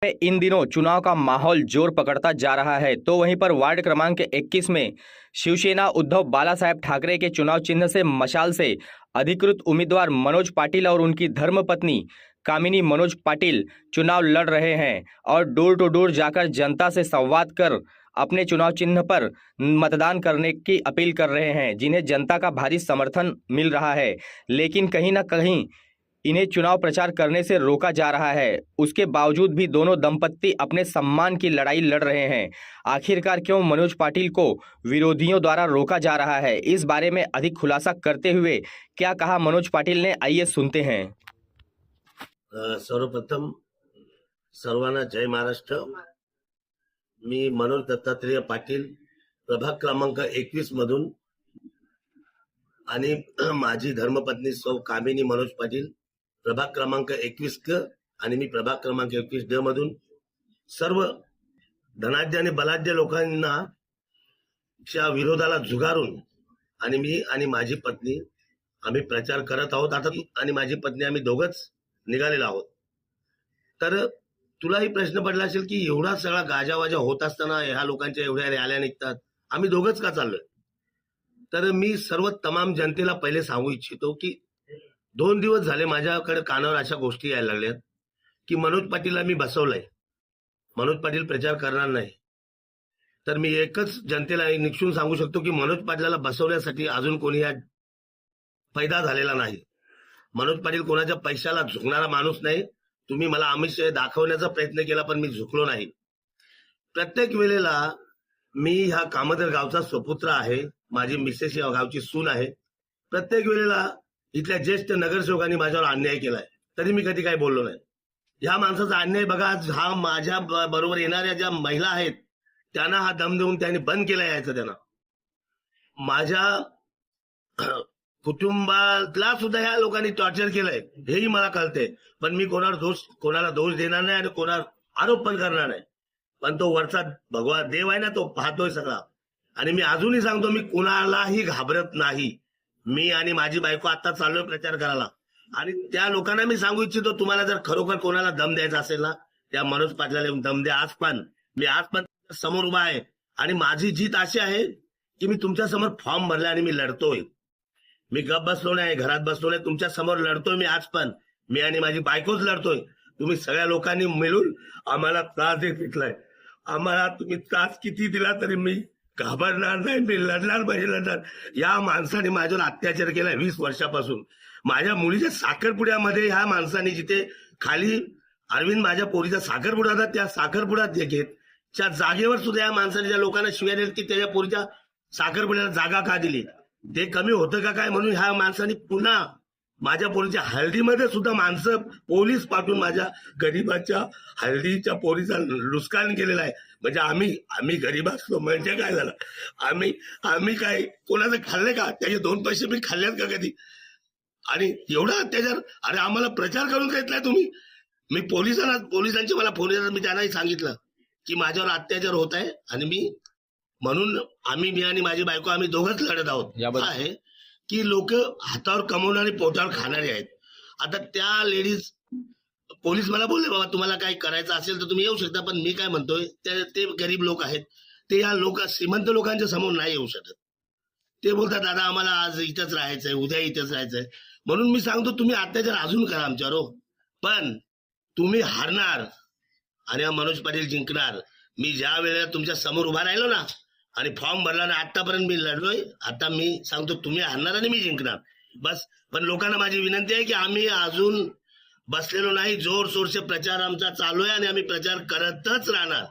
में इन दिनों चुनाव का माहौल जोर पकड़ता जा रहा है, तो वहीं पर वार्ड क्रमांक 21 में शिवसेना उद्धव बालासाहेब ठाकरे के चुनाव चिन्ह से मशाल से अधिकृत उम्मीदवार मनोज पाटिल और उनकी धर्मपत्नी कामिनी मनोज पाटिल चुनाव लड़ रहे हैं और डोर टू डोर जाकर जनता से संवाद कर अपने चुनाव चिन्ह पर मतदान करने की अपील कर रहे हैं, जिन्हें जनता का भारी समर्थन मिल रहा है। लेकिन कहीं ना कहीं इन्हें चुनाव प्रचार करने से रोका जा रहा है। उसके बावजूद भी दोनों दंपत्ति अपने सम्मान की लड़ाई लड़ रहे हैं। आखिरकार क्यों मनोज पाटिल को विरोधियों द्वारा रोका जा रहा है, इस बारे में अधिक खुलासा करते हुए क्या कहा मनोज पाटिल ने, आइए सुनते हैं। सर्वप्रथम सर्वांना जय महाराष्ट्र। मी मनोज दत्तात्रेय पाटील, प्रभाग क्रमांक 21 मधून आणि माझी धर्मपत्नी सौ कामिनी मनोज पाटील, प्रभाग क्रमांक 21 क आणि मी प्रभाग क्रमांक 21 ड मधून सर्व धनाढ्य आणि बलाढ्य लोकांना च्या विरोधाला झुगारून आणि मी आणि माझी पत्नी आम्ही प्रचार करत आहोत। आता आणि माझी पत्नी आम्ही दोघंच निघालेलो आहोत। तर तुलाही प्रश्न पडला असेल की एवढा सगळा गाजावाजा होत असताना ह्या लोकांच्या एवढ्या रॅल्या निघतात, आम्ही दोघंच का चाललोय? तर मी सर्व तमाम जनतेला पहिले सांगू इच्छितो की 2 दिवस झाले माझ्याकडे कानावर अशा गोष्टी यायला लागल्यात की मनोज पाटीलला मी बसवलंय, मनोज पाटील प्रचार करणार नाही। तर मी एकच जनतेला निक्षून सांगू शकतो की मनोज पाटलाला बसवण्यासाठी अजून कोणी या पैदा झालेला नाही। मनोज पाटील कोणाच्या पैशाला झुकणारा माणूस नाही। तुम्ही मला आमिष दाखवण्याचा प्रयत्न केला पण मी झुकलो नाही। प्रत्येक वेळेला मी ह्या कामदर गावचा सुपुत्र आहे, माझी मिसेस या गावची सून आहे। प्रत्येक वेळेला इथल्या ज्येष्ठ नगरसेवकांनी माझ्यावर अन्याय केलाय, तरी मी कधी काही बोललो नाही। ह्या माणसाचा अन्याय बघा, हा माझ्या बरोबर येणाऱ्या ज्या महिला आहेत त्यांना हा दम देऊन त्यांनी बंद केला यायचं। त्यांना माझ्या कुटुंबाला सुद्धा ह्या लोकांनी टॉर्चर केलंय, हेही मला कळते। पण मी कोणाला दोष देणार नाही आणि कोणावर आरोप पण करणार नाही। पण तो वरचा भगवान देव आहे ना, तो पाहतोय सगळा। आणि मी अजूनही सांगतो, मी कोणालाही घाबरत नाही। मी आणि माझी बायको आता चाललोय प्रचार करायला आणि त्या लोकांना मी सांगू इच्छितो, तुम्हाला जर खरोखर कोणाला दम द्यायचा असेल ना, त्या मनोज पाटलाला दम द्या। मी आज पण समोर उभा आहे आणि माझी जीत अशी आहे की मी तुमच्या समोर फॉर्म भरला आणि मी लढतोय। मी गप बसलो नाही, घरात बसलो नाही, तुमच्या समोर लढतोय। मी आज पण मी आणि माझी बायकोच लढतोय। तुम्ही सगळ्या लोकांनी मिळून आम्हाला त्रास देत घेतलाय। आम्हाला तुम्ही त्रास किती दिला तरी मी घाबरणार नाही, मी लढणार म्हणजे लढणार। या माणसाने माझ्यावर अत्याचार केलाय 20 वर्षापासून। माझ्या मुलीच्या साखरपुड्यामध्ये ह्या माणसाने, जिथे खाली अरविंद माझ्या पोरीचा साखरपुडा होता, त्या साखरपुड्यात घेत त्या जागेवर सुद्धा या माणसाने ज्या लोकांना शिव्या दिल्या की त्याच्या पोरीच्या साखरपुड्याला जागा का दिली, ते कमी होतं का काय म्हणून ह्या माणसाने पुन्हा माझ्या पोरीच्या हळदीमध्ये सुद्धा माणसं पोलीस पाठवून माझ्या गरीबाच्या हळदीच्या पोरीचा लुस्कान केलेला आहे। म्हणजे आम्ही गरीब असलो म्हणजे काय झालं? आम्ही काय कोणाचं खाल्लंय का? त्याचे 2 पैसे मी खाल्ल्यात का कधी? आणि एवढा अत्याचार, अरे आम्हाला प्रचार करून घेतलाय तुम्ही। मी पोलिसांचे मला फोन येतात, मी त्यांनाही सांगितलं की माझ्यावर अत्याचार होत आहे आणि म्हणून मी आणि माझी बायको आम्ही दोघंच लढत आहोत। आहे की लोक हातावर कमवणारे पोटावर खाणारे आहेत। आता त्या लेडीज पोलीस मला बोलले, बाबा तुम्हाला काही करायचं असेल तर तुम्ही येऊ शकता, पण मी काय म्हणतोय, ते गरीब लोक आहेत, ते या श्रीमंत लोकांच्या समोर नाही येऊ शकत। ते बोलतात दादा आम्हाला आज इथंच राहायचंय, उद्या इथंच राहायचंय। म्हणून मी सांगतो तुम्ही अत्याचार अजून करा आमच्यावर, पण तुम्ही हारणार आणि मनोज पाटील जिंकणार। मी ज्या वेळेला तुमच्या समोर उभा राहिलो ना आणि फॉर्म भरला ना, आतापर्यंत मी लढलोय, आता मी सांगतो तुम्ही हारणार आणि मी जिंकणार बस। पण लोकांना माझी विनंती आहे की आम्ही अजून बसलेलो नाही, जोर शोरचे प्रचार आमचा चालू आहे आणि आम्ही प्रचार करतच राहणार।